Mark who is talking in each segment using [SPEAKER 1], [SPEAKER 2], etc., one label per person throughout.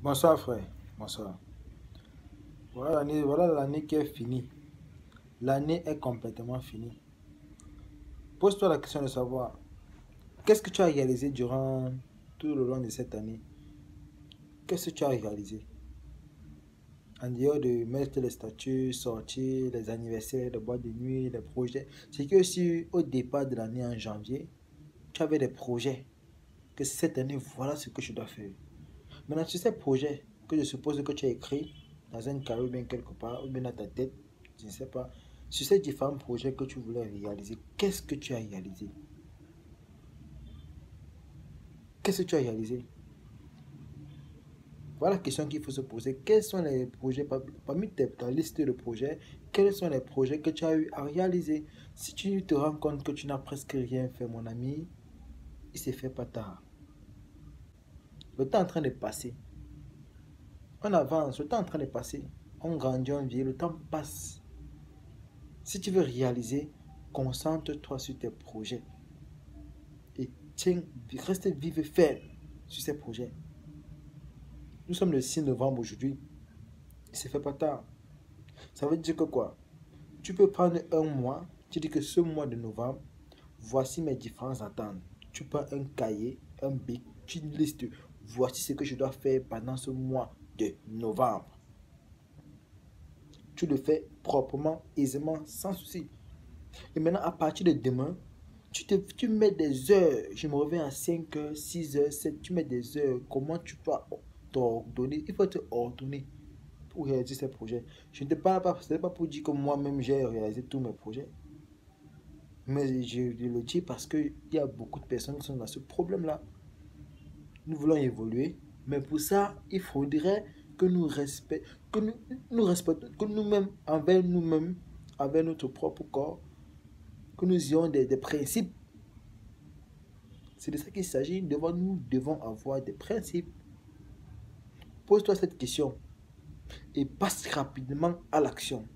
[SPEAKER 1] Bonsoir frère, bonsoir. Voilà l'année qui est finie. L'année est complètement finie. Pose-toi la question de savoir, qu'est-ce que tu as réalisé durant tout le long de cette année? Qu'est-ce que tu as réalisé? En dehors de mettre les statuts, sortir, les anniversaires, les boîtes de nuit, les projets. C'est que si au départ de l'année en janvier, tu avais des projets, que cette année, voilà ce que je dois faire. Maintenant, sur ces projets que je suppose que tu as écrit dans un carré ou bien quelque part, ou bien dans ta tête, je ne sais pas, sur ces différents projets que tu voulais réaliser, qu'est-ce que tu as réalisé? Qu'est-ce que tu as réalisé? Voilà la question qu'il faut se poser. Quels sont les projets, parmi ta liste de projets, quels sont les projets que tu as eu à réaliser? Si tu te rends compte que tu n'as presque rien fait, mon ami, il s'est fait pas tard. Le temps est en train de passer. On avance, le temps est en train de passer. On grandit, on vieillit, le temps passe. Si tu veux réaliser, concentre-toi sur tes projets et tiens, reste vive et ferme sur ces projets. Nous sommes le 6 novembre aujourd'hui. Il ne se fait pas tard. Ça veut dire que quoi? Tu peux prendre un mois, tu dis que ce mois de novembre, voici mes différentes attentes. Tu prends un cahier, un bic, tu listes, voici ce que je dois faire pendant ce mois de novembre. Tu le fais proprement, aisément, sans souci. Et maintenant, à partir de demain, tu mets des heures. Je me reviens à 5 heures, 6 heures, 7. Tu mets des heures. Comment tu peux t'ordonner? Il faut te ordonner pour réaliser ces projets. Je ne te parle pas, ce n'est pas pour dire que moi-même j'ai réalisé tous mes projets. Mais je le dis parce qu'il y a beaucoup de personnes qui sont dans ce problème-là. Nous voulons évoluer, mais pour ça, il faudrait que nous respectons, nous respectons, que nous-mêmes, avec notre propre corps, que nous ayons des principes. C'est de ça qu'il s'agit. Nous devons avoir des principes. Pose-toi cette question et passe rapidement à l'action.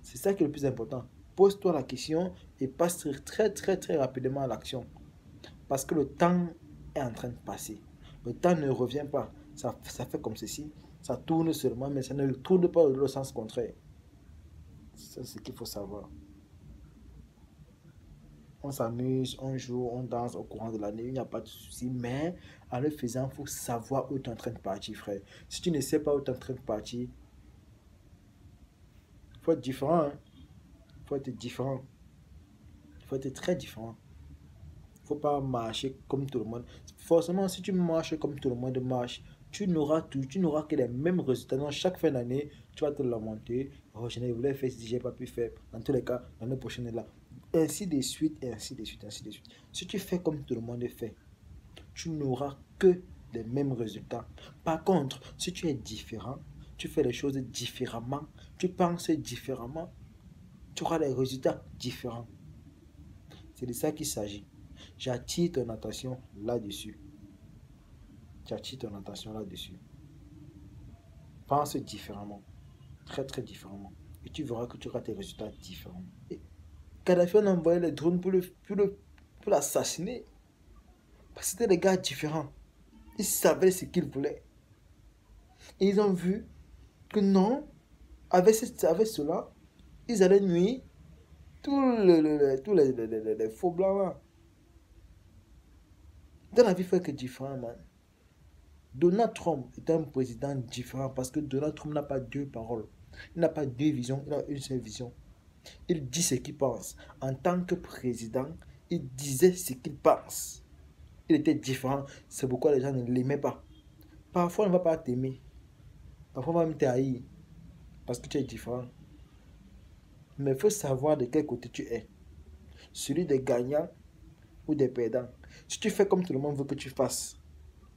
[SPEAKER 1] C'est ça qui est le plus important. Pose-toi la question et passe très très très rapidement à l'action. Parce que le temps est en train de passer. Le temps ne revient pas. Ça fait comme ceci. Ça tourne seulement, mais ça ne tourne pas dans le sens contraire. C'est ce qu'il faut savoir. On s'amuse, on joue, on danse au courant de l'année, il n'y a pas de souci. Mais en le faisant, il faut savoir où tu es en train de partir, frère. Si tu ne sais pas où tu es en train de partir, il faut être différent. Hein? Il faut être différent. Il faut être très différent. Il ne faut pas marcher comme tout le monde. Forcément, si tu marches comme tout le monde marche, tu n'auras que les mêmes résultats. Dans chaque fin d'année, tu vas te lamenter. Oh, je voulu faire si je n'ai pas pu faire. Dans tous les cas, l'année prochaine est là. Ainsi de suite, et ainsi de suite, ainsi de suite. Si tu fais comme tout le monde fait, tu n'auras que les mêmes résultats. Par contre, si tu es différent, tu fais les choses différemment, tu penses différemment, tu auras les résultats différents. C'est de ça qu'il s'agit. J'attire ton attention là-dessus. J'attire ton attention là-dessus. Pense différemment. Très très différemment. Et tu verras que tu auras tes résultats différents. Et Kadhafi a envoyé les drones pour l'assassiner. Parce que c'était des gars différents. Ils savaient ce qu'ils voulaient. Et ils ont vu que non, avec cela, ils allaient nuire tous les faux blancs là. Dans la vie, il faut être différent, man. Donald Trump est un président différent parce que Donald Trump n'a pas deux paroles. Il n'a pas deux visions, il a une seule vision. Il dit ce qu'il pense. En tant que président, il disait ce qu'il pense. Il était différent. C'est pourquoi les gens ne l'aimaient pas. Parfois, on ne va pas t'aimer. Parfois, on va même t'haïr parce que tu es différent. Mais il faut savoir de quel côté tu es. Celui des gagnants ou des perdants. Si tu fais comme tout le monde veut que tu fasses,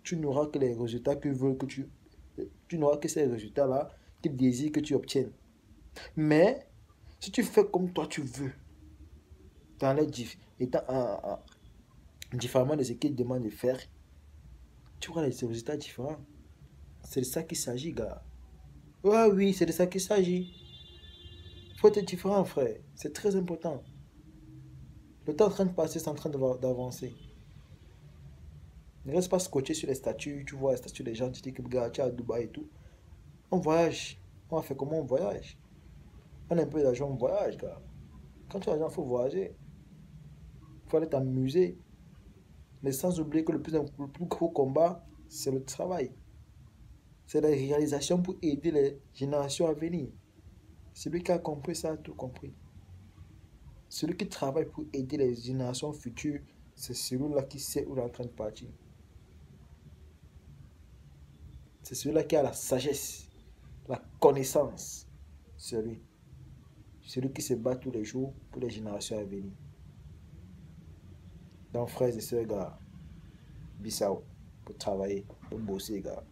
[SPEAKER 1] tu n'auras que les résultats que veut que tu n'auras que ces résultats-là qu'ils désirent que tu obtiennes. Mais si tu fais comme toi tu veux, dans les étant différemment de ce qu'ils demandent de faire, tu auras des résultats différents. C'est de ça qu'il s'agit, gars. Ouais, oui, c'est de ça qu'il s'agit. Il faut être différent, frère. C'est très important. Le temps est en train de passer, c'est en train d'avancer. Ne reste pas scotché sur les statuts, tu vois les statuts des gens, tu dis que gars, tu es à Dubaï et tout. On voyage. On va faire comment on voyage? On a un peu d'argent, on voyage, gars. Quand tu as l'argent, il faut voyager. Il faut aller t'amuser. Mais sans oublier que le plus gros combat, c'est le travail. C'est la réalisation pour aider les générations à venir. Celui qui a compris ça a tout compris. Celui qui travaille pour aider les générations futures, c'est celui-là qui sait où il est en train de partir. C'est celui-là qui a la sagesse, la connaissance. C'est lui. Celui qui se bat tous les jours pour les générations à venir. Donc, frères et sœurs, gars, Bissau, pour travailler, pour bosser, gars.